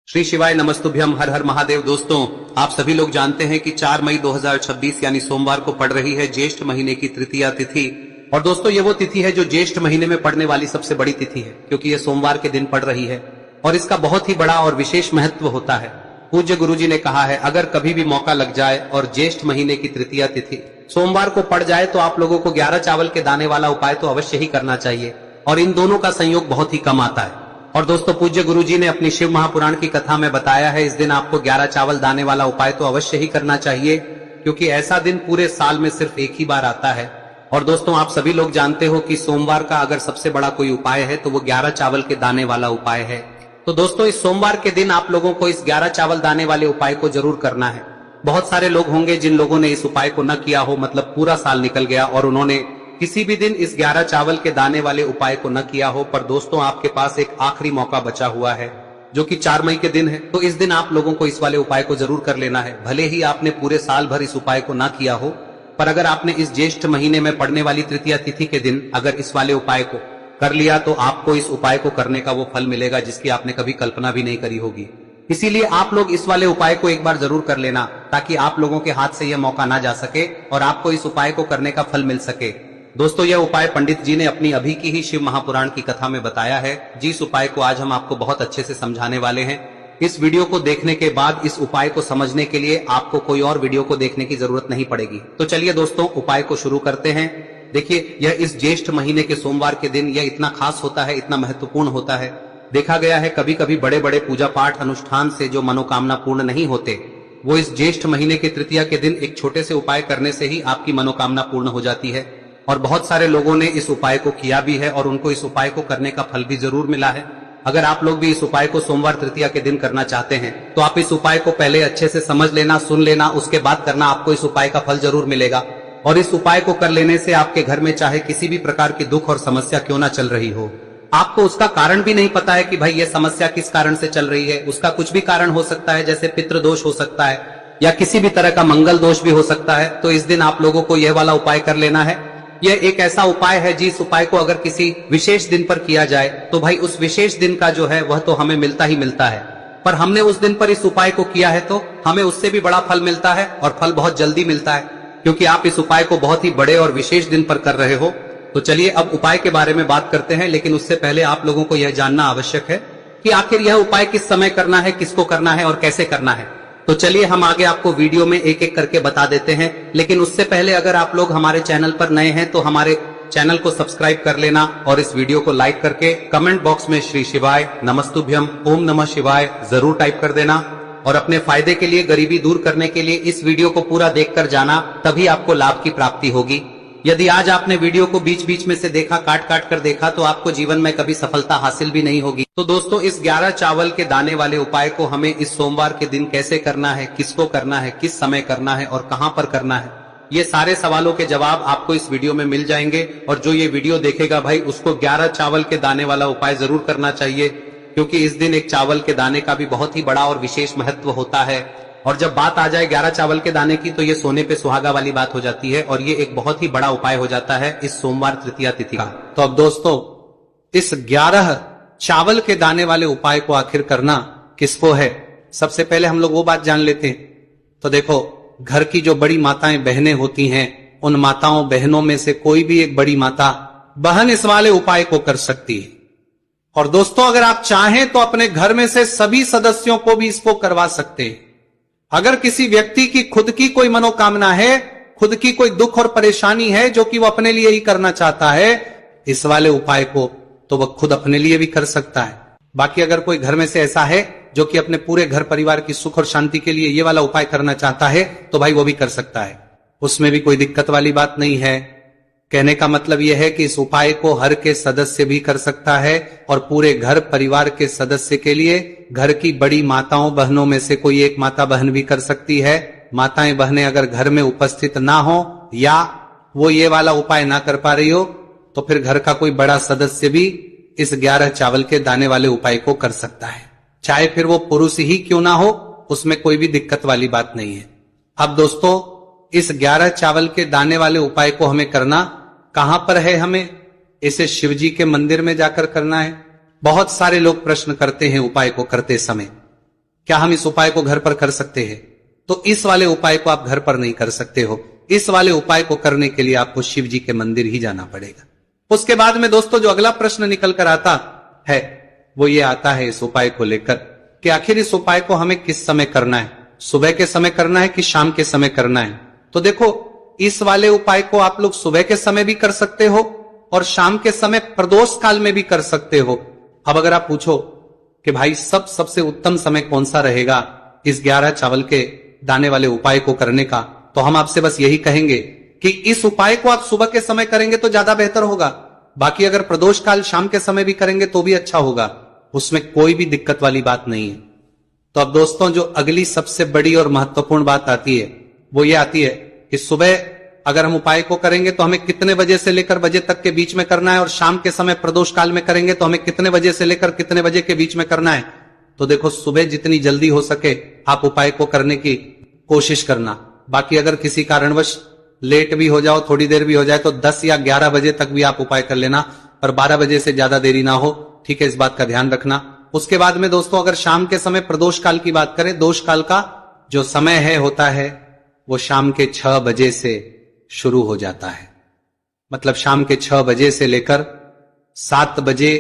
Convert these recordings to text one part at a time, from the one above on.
श्री शिवाय नमस्तुभ्यम। हर हर महादेव। दोस्तों, आप सभी लोग जानते हैं कि 4 मई 2026 यानी सोमवार को पड़ रही है ज्येष्ठ महीने की तृतीया तिथि। और दोस्तों, ये वो तिथि है जो ज्येष्ठ महीने में पड़ने वाली सबसे बड़ी तिथि है, क्योंकि ये सोमवार के दिन पड़ रही है और इसका बहुत ही बड़ा और विशेष महत्व होता है। पूज्य गुरुजी ने कहा है, अगर कभी भी मौका लग जाए और ज्येष्ठ महीने की तृतीया तिथि सोमवार को पड़ जाए तो आप लोगों को 11 चावल के दाने वाला उपाय तो अवश्य ही करना चाहिए। और इन दोनों का संयोग बहुत ही कम आता है। और दोस्तों, पूज्य गुरुजी ने अपनी शिव महापुराण की कथा में बताया है, इस दिन आपको 11 चावल दाने वाला उपाय तो अवश्य ही करना चाहिए, क्योंकि ऐसा दिन पूरे साल में सिर्फ एक ही बार आता है। और दोस्तों, आप सभी लोग जानते हो कि सोमवार का अगर सबसे बड़ा कोई उपाय है तो वो 11 चावल के दाने वाला उपाय है। तो दोस्तों, इस सोमवार के दिन आप लोगों को इस 11 चावल दाने वाले उपाय को जरूर करना है। बहुत सारे लोग होंगे जिन लोगों ने इस उपाय को न किया हो, मतलब पूरा साल निकल गया और उन्होंने किसी भी दिन इस 11 चावल के दाने वाले उपाय को न किया हो। पर दोस्तों, आपके पास एक आखिरी मौका बचा हुआ है, जो कि 4 मई के दिन है। तो इस दिन आप लोगों को इस वाले उपाय को जरूर कर लेना है। भले ही आपने पूरे साल भर इस उपाय को ना किया हो, पर अगर आपने इस ज्येष्ठ महीने में पड़ने वाली तृतीया तिथि के दिन अगर इस वाले उपाय को कर लिया तो आपको इस उपाय को करने का वो फल मिलेगा जिसकी आपने कभी कल्पना भी नहीं करी होगी। इसीलिए आप लोग इस वाले उपाय को एक बार जरूर कर लेना, ताकि आप लोगों के हाथ से यह मौका ना जा सके और आपको इस उपाय को करने का फल मिल सके। दोस्तों, यह उपाय पंडित जी ने अपनी अभी की ही शिव महापुराण की कथा में बताया है, जिस उपाय को आज हम आपको बहुत अच्छे से समझाने वाले हैं। इस वीडियो को देखने के बाद इस उपाय को समझने के लिए आपको कोई और वीडियो को देखने की जरूरत नहीं पड़ेगी। तो चलिए दोस्तों, उपाय को शुरू करते हैं। देखिए, यह इस ज्येष्ठ महीने के सोमवार के दिन यह इतना खास होता है, इतना महत्वपूर्ण होता है। देखा गया है कभी कभी बड़े बड़े पूजा पाठ अनुष्ठान से जो मनोकामना पूर्ण नहीं होते, वो इस ज्येष्ठ महीने की तृतीया के दिन एक छोटे से उपाय करने से ही आपकी मनोकामना पूर्ण हो जाती है। और बहुत सारे लोगों ने इस उपाय को किया भी है और उनको इस उपाय को करने का फल भी जरूर मिला है। अगर आप लोग भी इस उपाय को सोमवार तृतीया के दिन करना चाहते हैं तो आप इस उपाय को पहले अच्छे से समझ लेना, सुन लेना, उसके बाद करना। आपको इस उपाय का फल जरूर मिलेगा। और इस उपाय को कर लेने से आपके घर में चाहे किसी भी प्रकार की दुख और समस्या क्यों ना चल रही हो, आपको उसका कारण भी नहीं पता है कि भाई ये समस्या किस कारण से चल रही है। उसका कुछ भी कारण हो सकता है, जैसे पितृदोष हो सकता है या किसी भी तरह का मंगल दोष भी हो सकता है। तो इस दिन आप लोगों को यह वाला उपाय कर लेना है। यह एक ऐसा उपाय है जिस उपाय को अगर किसी विशेष दिन पर किया जाए तो भाई उस विशेष दिन का जो है वह तो हमें मिलता ही मिलता है। पर हमने उस दिन पर इस उपाय को किया है तो हमें उससे भी बड़ा फल मिलता है, और फल बहुत जल्दी मिलता है, क्योंकि आप इस उपाय को बहुत ही बड़े और विशेष दिन पर कर रहे हो। तो चलिए अब उपाय के बारे में बात करते हैं, लेकिन उससे पहले आप लोगों को यह जानना आवश्यक है कि आखिर यह उपाय किस समय करना है, किसको करना है और कैसे करना है। तो चलिए हम आगे आपको वीडियो में एक एक करके बता देते हैं। लेकिन उससे पहले अगर आप लोग हमारे चैनल पर नए हैं तो हमारे चैनल को सब्सक्राइब कर लेना और इस वीडियो को लाइक करके कमेंट बॉक्स में श्री शिवाय नमस्तुभ्यम ओम नमः शिवाय जरूर टाइप कर देना। और अपने फायदे के लिए, गरीबी दूर करने के लिए इस वीडियो को पूरा देखकर जाना, तभी आपको लाभ की प्राप्ति होगी। यदि आज आपने वीडियो को बीच बीच में से देखा, काट काट कर देखा, तो आपको जीवन में कभी सफलता हासिल भी नहीं होगी। तो दोस्तों, इस 11 चावल के दाने वाले उपाय को हमें इस सोमवार के दिन कैसे करना है, किसको करना है, किस समय करना है और कहां पर करना है, ये सारे सवालों के जवाब आपको इस वीडियो में मिल जाएंगे। और जो ये वीडियो देखेगा भाई, उसको 11 चावल के दाने वाला उपाय जरूर करना चाहिए, क्योंकि इस दिन एक चावल के दाने का भी बहुत ही बड़ा और विशेष महत्व होता है। और जब बात आ जाए 11 चावल के दाने की, तो ये सोने पे सुहागा वाली बात हो जाती है और ये एक बहुत ही बड़ा उपाय हो जाता है इस सोमवार तृतीया तिथि का। तो अब दोस्तों, इस 11 चावल के दाने वाले उपाय को आखिर करना किसको है, सबसे पहले हम लोग वो बात जान लेते हैं। तो देखो, घर की जो बड़ी माताएं बहनें होती हैं, उन माताओं बहनों में से कोई भी एक बड़ी माता बहन इस वाले उपाय को कर सकती है। और दोस्तों, अगर आप चाहें तो अपने घर में से सभी सदस्यों को भी इसको करवा सकते हैं। अगर किसी व्यक्ति की खुद की कोई मनोकामना है, खुद की कोई दुख और परेशानी है जो कि वो अपने लिए ही करना चाहता है, इस वाले उपाय को तो वह खुद अपने लिए भी कर सकता है। बाकी अगर कोई घर में से ऐसा है जो कि अपने पूरे घर परिवार की सुख और शांति के लिए ये वाला उपाय करना चाहता है, तो भाई वो भी कर सकता है, उसमें भी कोई दिक्कत वाली बात नहीं है। कहने का मतलब यह है कि इस उपाय को हर के सदस्य भी कर सकता है और पूरे घर परिवार के सदस्य के लिए घर की बड़ी माताओं बहनों में से कोई एक माता बहन भी कर सकती है। माताएं बहनें अगर घर में उपस्थित ना हो या वो ये वाला उपाय ना कर पा रही हो, तो फिर घर का कोई बड़ा सदस्य भी इस 11 चावल के दाने वाले उपाय को कर सकता है, चाहे फिर वो पुरुष ही क्यों ना हो, उसमें कोई भी दिक्कत वाली बात नहीं है। अब दोस्तों, इस 11 चावल के दाने वाले उपाय को हमें करना कहां पर है, हमें इसे शिवजी के मंदिर में जाकर करना है। बहुत सारे लोग प्रश्न करते हैं उपाय को करते समय क्या हम इस उपाय को घर पर कर सकते हैं? तो इस वाले उपाय को आप घर पर नहीं कर सकते हो। इस वाले उपाय को करने के लिए आपको शिव जी के मंदिर ही जाना पड़ेगा। उसके बाद में दोस्तों जो अगला प्रश्न निकल कर आता है वो ये आता है इस उपाय को लेकर कि आखिर इस उपाय को हमें किस समय करना है, सुबह के समय करना है कि शाम के समय करना है? तो देखो, इस वाले उपाय को आप लोग सुबह के समय भी कर सकते हो और शाम के समय प्रदोष काल में भी कर सकते हो। अब अगर आप पूछो कि भाई सबसे उत्तम समय कौन सा रहेगा इस 11 चावल के दाने वाले उपाय को करने का, तो हम आपसे बस यही कहेंगे कि इस उपाय को आप सुबह के समय करेंगे तो ज्यादा बेहतर होगा। बाकी अगर प्रदोष काल शाम के समय भी करेंगे तो भी अच्छा होगा, उसमें कोई भी दिक्कत वाली बात नहीं है। तो अब दोस्तों जो अगली सबसे बड़ी और महत्वपूर्ण बात आती है वो ये आती है कि सुबह अगर हम उपाय को करेंगे तो हमें कितने बजे से लेकर बजे तक के बीच में करना है, और शाम के समय प्रदोष काल में करेंगे तो हमें कितने बजे से लेकर कितने बजे के बीच में करना है। तो देखो, सुबह जितनी जल्दी हो सके आप उपाय को करने की कोशिश करना। बाकी अगर किसी कारणवश लेट भी हो जाओ, थोड़ी देर भी हो जाए, तो 10 या 11 बजे तक भी आप उपाय कर लेना, पर 12 बजे से ज्यादा देरी ना हो, ठीक है? इस बात का ध्यान रखना। उसके बाद में दोस्तों अगर शाम के समय प्रदोष काल की बात करें, दोष काल का जो समय होता है वो शाम के 6 बजे से शुरू हो जाता है। मतलब शाम के 6 बजे से लेकर 7 बजे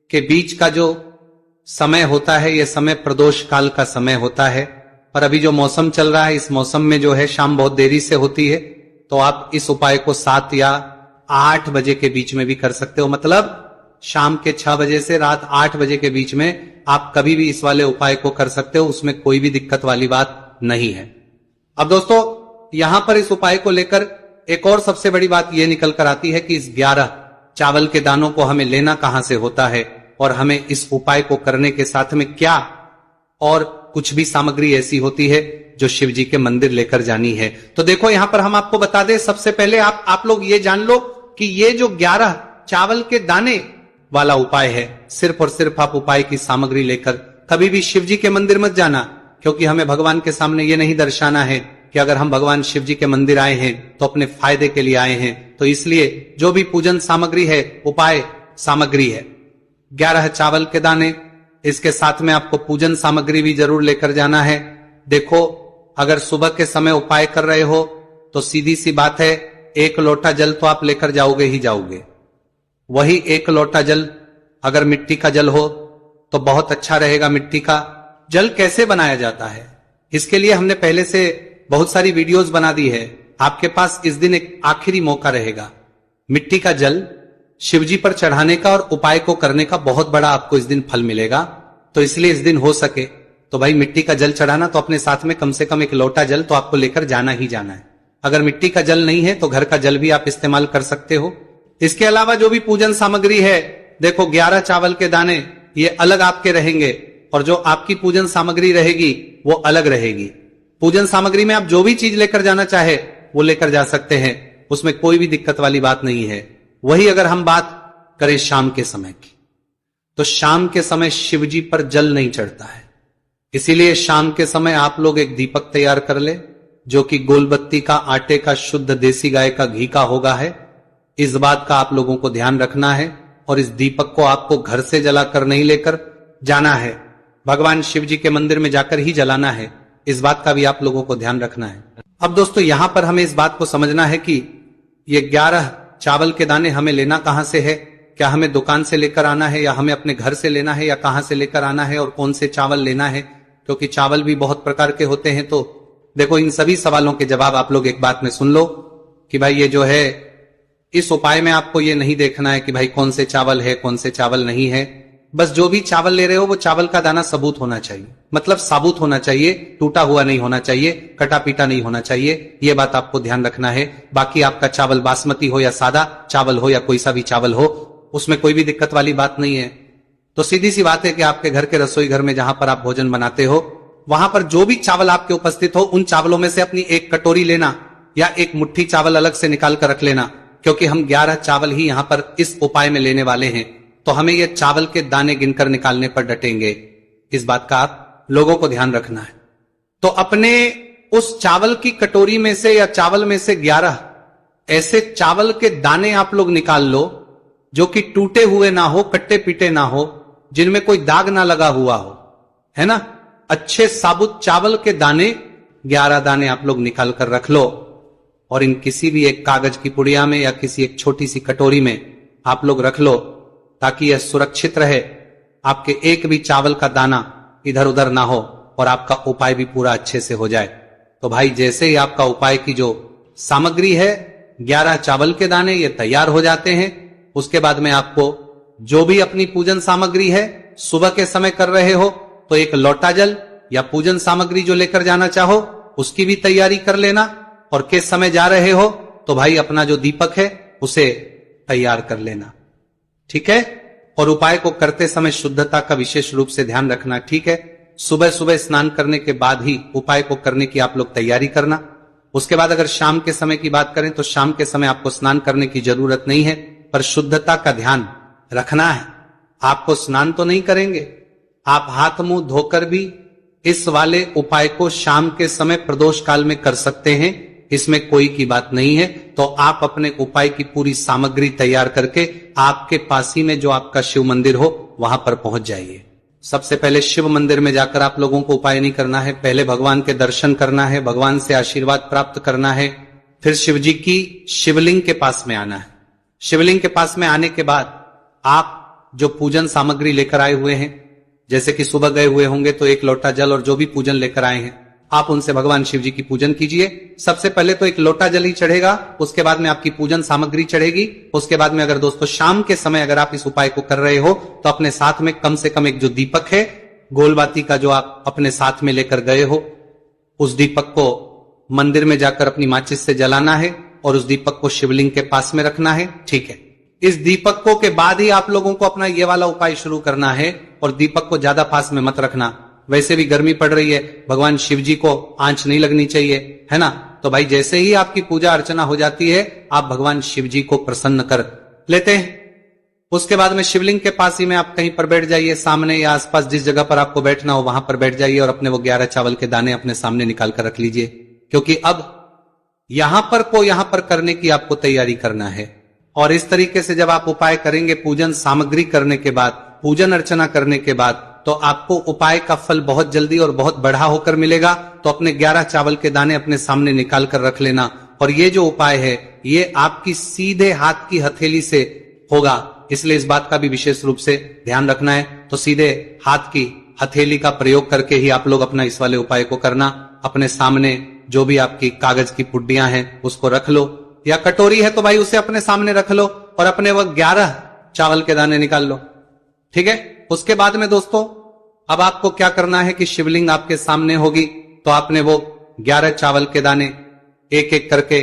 के बीच का जो समय होता है यह समय प्रदोष काल का समय होता है। पर अभी जो मौसम चल रहा है इस मौसम में जो है शाम बहुत देरी से होती है, तो आप इस उपाय को 7 या 8 बजे के बीच में भी कर सकते हो। मतलब शाम के 6 बजे से रात 8 बजे के बीच में आप कभी भी इस वाले उपाय को कर सकते हो, उसमें कोई भी दिक्कत वाली बात नहीं है। अब दोस्तों यहां पर इस उपाय को लेकर एक और सबसे बड़ी बात यह निकल कर आती है कि इस 11 चावल के दानों को हमें लेना कहां से होता है, और हमें इस उपाय को करने के साथ में क्या और कुछ भी सामग्री ऐसी होती है जो शिव जी के मंदिर लेकर जानी है। तो देखो यहां पर हम आपको बता दें, सबसे पहले आप लोग ये जान लो कि ये जो 11 चावल के दाने वाला उपाय है, सिर्फ और सिर्फ आप उपाय की सामग्री लेकर कभी भी शिव जी के मंदिर मत जाना, क्योंकि हमें भगवान के सामने ये नहीं दर्शाना है कि अगर हम भगवान शिव जी के मंदिर आए हैं तो अपने फायदे के लिए आए हैं। तो इसलिए जो भी पूजन सामग्री है, उपाय सामग्री है 11 चावल के दाने, इसके साथ में आपको पूजन सामग्री भी जरूर लेकर जाना है। देखो, अगर सुबह के समय उपाय कर रहे हो तो सीधी सी बात है, 1 लोटा जल तो आप लेकर जाओगे ही जाओगे। वही 1 लोटा जल अगर मिट्टी का जल हो तो बहुत अच्छा रहेगा। मिट्टी का जल कैसे बनाया जाता है, इसके लिए हमने पहले से बहुत सारी वीडियोस बना दी है। आपके पास इस दिन एक आखिरी मौका रहेगा मिट्टी का जल शिवजी पर चढ़ाने का और उपाय को करने का, बहुत बड़ा आपको इस दिन फल मिलेगा। तो इसलिए इस दिन हो सके तो भाई मिट्टी का जल चढ़ाना, तो अपने साथ में कम से कम 1 लोटा जल तो आपको लेकर जाना ही जाना है। अगर मिट्टी का जल नहीं है तो घर का जल भी आप इस्तेमाल कर सकते हो। इसके अलावा जो भी पूजन सामग्री है, देखो 11 चावल के दाने ये अलग आपके रहेंगे और जो आपकी पूजन सामग्री रहेगी वो अलग रहेगी। पूजन सामग्री में आप जो भी चीज लेकर जाना चाहे वो लेकर जा सकते हैं, उसमें कोई भी दिक्कत वाली बात नहीं है। वही अगर हम बात करें शाम के समय की, तो शाम के समय शिवजी पर जल नहीं चढ़ता है, इसीलिए शाम के समय आप लोग एक दीपक तैयार कर ले जो कि गोलबत्ती का, आटे का, शुद्ध देसी गाय का घी का होगा है। इस बात का आप लोगों को ध्यान रखना है और इस दीपक को आपको घर से जलाकर नहीं लेकर जाना है, भगवान शिव जी के मंदिर में जाकर ही जलाना है। इस बात का भी आप लोगों को ध्यान रखना है। अब दोस्तों यहां पर हमें इस बात को समझना है कि ये 11 चावल के दाने हमें लेना कहां से है, क्या हमें दुकान से लेकर आना है या हमें अपने घर से लेना है या कहां से लेकर आना है और कौन से चावल लेना है, क्योंकि चावल भी बहुत प्रकार के होते हैं। तो देखो इन सभी सवालों के जवाब आप लोग एक बात में सुन लो कि भाई ये जो है इस उपाय में आपको ये नहीं देखना है कि भाई कौन से चावल है कौन से चावल नहीं है, बस जो भी चावल ले रहे हो वो चावल का दाना सबूत होना चाहिए, मतलब साबुत होना चाहिए, टूटा हुआ नहीं होना चाहिए, कटा पीटा नहीं होना चाहिए, ये बात आपको ध्यान रखना है। बाकी आपका चावल बासमती हो या सादा चावल हो या कोई सा भी चावल हो, उसमें कोई भी दिक्कत वाली बात नहीं है। तो सीधी सी बात है कि आपके घर के रसोई घर में जहां पर आप भोजन बनाते हो वहां पर जो भी चावल आपके उपस्थित हो उन चावलों में से अपनी एक कटोरी लेना या एक मुट्ठी चावल अलग से निकाल कर रख लेना, क्योंकि हम 11 चावल ही यहां पर इस उपाय में लेने वाले हैं, तो हमें ये चावल के दाने गिनकर निकालने पर डटेंगे। इस बात का आप लोगों को ध्यान रखना है। तो अपने उस चावल की कटोरी में से या चावल में से 11 ऐसे चावल के दाने आप लोग निकाल लो जो कि टूटे हुए ना हो, कट्टे पीटे ना हो, जिनमें कोई दाग ना लगा हुआ हो, है ना। अच्छे साबुत चावल के दाने 11 दाने आप लोग निकाल कर रख लो और इन किसी भी एक कागज की पुड़िया में या किसी एक छोटी सी कटोरी में आप लोग रख लो ताकि यह सुरक्षित रहे, आपके एक भी चावल का दाना इधर उधर ना हो और आपका उपाय भी पूरा अच्छे से हो जाए। तो भाई जैसे ही आपका उपाय की जो सामग्री है 11 चावल के दाने ये तैयार हो जाते हैं, उसके बाद में आपको जो भी अपनी पूजन सामग्री है सुबह के समय कर रहे हो तो एक लोटा जल या पूजन सामग्री जो लेकर जाना चाहो उसकी भी तैयारी कर लेना, और किस समय जा रहे हो तो भाई अपना जो दीपक है उसे तैयार कर लेना, ठीक है। और उपाय को करते समय शुद्धता का विशेष रूप से ध्यान रखना, ठीक है। सुबह सुबह स्नान करने के बाद ही उपाय को करने की आप लोग तैयारी करना। उसके बाद अगर शाम के समय की बात करें तो शाम के समय आपको स्नान करने की जरूरत नहीं है, पर शुद्धता का ध्यान रखना है। आपको स्नान तो नहीं करेंगे, आप हाथ मुंह धोकर भी इस वाले उपाय को शाम के समय प्रदोष काल में कर सकते हैं, इसमें कोई की बात नहीं है। तो आप अपने उपाय की पूरी सामग्री तैयार करके आपके पास ही में जो आपका शिव मंदिर हो वहां पर पहुंच जाइए। सबसे पहले शिव मंदिर में जाकर आप लोगों को उपाय नहीं करना है, पहले भगवान के दर्शन करना है, भगवान से आशीर्वाद प्राप्त करना है, फिर शिव जी की शिवलिंग के पास में आना है। शिवलिंग के पास में आने के बाद आप जो पूजन सामग्री लेकर आए हुए हैं, जैसे कि सुबह गए हुए होंगे तो एक लोटा जल और जो भी पूजन लेकर आए हैं आप उनसे भगवान शिव जी की पूजन कीजिए। सबसे पहले तो एक लोटा जल ही चढ़ेगा, उसके बाद में आपकी पूजन सामग्री चढ़ेगी। उसके बाद में अगर दोस्तों शाम के समय अगर आप इस उपाय को कर रहे हो तो अपने साथ में कम से कम एक जो दीपक है गोलबाती का जो आप अपने साथ में लेकर गए हो उस दीपक को मंदिर में जाकर अपनी माचिस से जलाना है और उस दीपक को शिवलिंग के पास में रखना है, ठीक है। इस दीपकों के बाद ही आप लोगों को अपना ये वाला उपाय शुरू करना है और दीपक को ज्यादा पास में मत रखना, वैसे भी गर्मी पड़ रही है, भगवान शिव जी को आंच नहीं लगनी चाहिए, है ना। तो भाई जैसे ही आपकी पूजा अर्चना हो जाती है आप भगवान शिव जी को प्रसन्न कर लेते हैं। उसके बाद में शिवलिंग के पास ही में आप कहीं पर बैठ जाइए, सामने या आसपास जिस जगह पर आपको बैठना हो वहां पर बैठ जाइए और अपने वो 11 चावल के दाने अपने सामने निकाल कर रख लीजिए, क्योंकि अब यहां पर करने की आपको तैयारी करना है। और इस तरीके से जब आप उपाय करेंगे पूजन सामग्री करने के बाद, पूजन अर्चना करने के बाद, तो आपको उपाय का फल बहुत जल्दी और बहुत बढ़ा होकर मिलेगा। तो अपने 11 चावल के दाने अपने सामने निकाल कर रख लेना। और ये जो उपाय है ये आपकी सीधे हाथ की हथेली से होगा, इसलिए इस बात का भी विशेष रूप से ध्यान रखना है। तो सीधे हाथ की हथेली का प्रयोग करके ही आप लोग अपना इस वाले उपाय को करना। अपने सामने जो भी आपकी कागज की पुड्डियां हैं उसको रख लो, या कटोरी है तो भाई उसे अपने सामने रख लो और अपने वो 11 चावल के दाने निकाल लो, ठीक है। उसके बाद में दोस्तों अब आपको क्या करना है कि शिवलिंग आपके सामने होगी तो आपने वो 11 चावल के दाने एक एक करके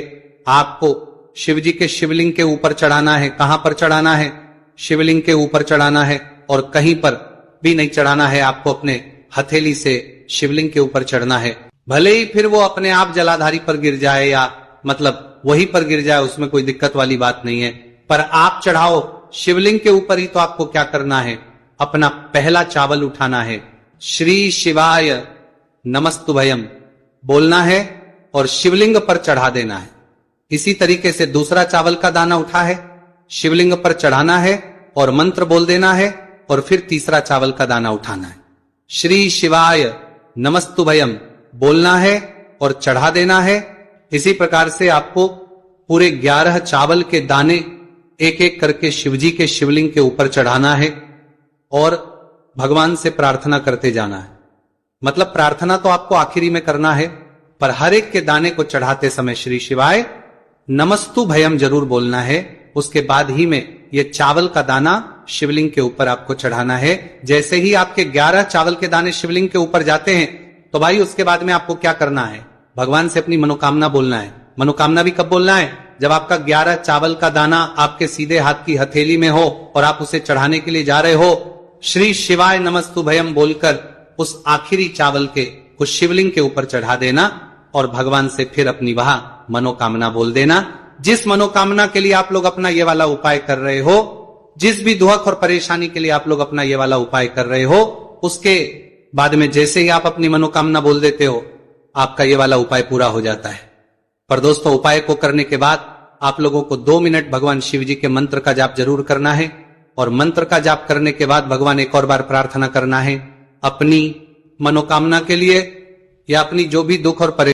आपको शिव जी के शिवलिंग के ऊपर चढ़ाना है। कहां पर चढ़ाना है? शिवलिंग के ऊपर चढ़ाना है, और कहीं पर भी नहीं चढ़ाना है, आपको अपने हथेली से शिवलिंग के ऊपर चढ़ना है। भले ही फिर वो अपने आप जलाधारी पर गिर जाए या मतलब वहीं पर गिर जाए, उसमें कोई दिक्कत वाली बात नहीं है, पर आप चढ़ाओ शिवलिंग के ऊपर ही। तो आपको क्या करना है, अपना पहला चावल उठाना है, श्री शिवाय नमस्तुभयम बोलना है और शिवलिंग पर चढ़ा देना है। इसी तरीके से दूसरा चावल का दाना उठा है, शिवलिंग पर चढ़ाना है और मंत्र बोल देना है, और फिर तीसरा चावल का दाना उठाना है, श्री शिवाय नमस्तुभयम बोलना है और चढ़ा देना है। इसी प्रकार से आपको पूरे 11 चावल के दाने एक एक करके शिवजी के शिवलिंग के ऊपर चढ़ाना है और भगवान से प्रार्थना करते जाना है। मतलब प्रार्थना तो आपको आखिरी में करना है, पर हर एक के दाने को चढ़ाते समय श्री शिवाय नमस्तु भयम जरूर बोलना है। उसके बाद ही में ये चावल का दाना शिवलिंग के ऊपर आपको चढ़ाना है। जैसे ही आपके 11 चावल के दाने शिवलिंग के ऊपर जाते हैं तो भाई उसके बाद में आपको क्या करना है, भगवान से अपनी मनोकामना बोलना है। मनोकामना भी कब बोलना है? जब आपका 11 चावल का दाना आपके सीधे हाथ की हथेली में हो और आप उसे चढ़ाने के लिए जा रहे हो, श्री शिवाय नमस्तुभयम बोलकर उस आखिरी चावल के उस शिवलिंग के ऊपर चढ़ा देना और भगवान से फिर अपनी वहां मनोकामना बोल देना। जिस मनोकामना के लिए आप लोग अपना ये वाला उपाय कर रहे हो, जिस भी दुख और परेशानी के लिए आप लोग अपना ये वाला उपाय कर रहे हो, उसके बाद में जैसे ही आप अपनी मनोकामना बोल देते हो आपका ये वाला उपाय पूरा हो जाता है। पर दोस्तों उपाय को करने के बाद आप लोगों को 2 मिनट भगवान शिव जी के मंत्र का जाप जरूर करना है, और मंत्र का जाप करने के बाद भगवान एक और बार प्रार्थना करना है, अपनी मनोकामना के लिए या अपनी जो भी दुख और परेशानी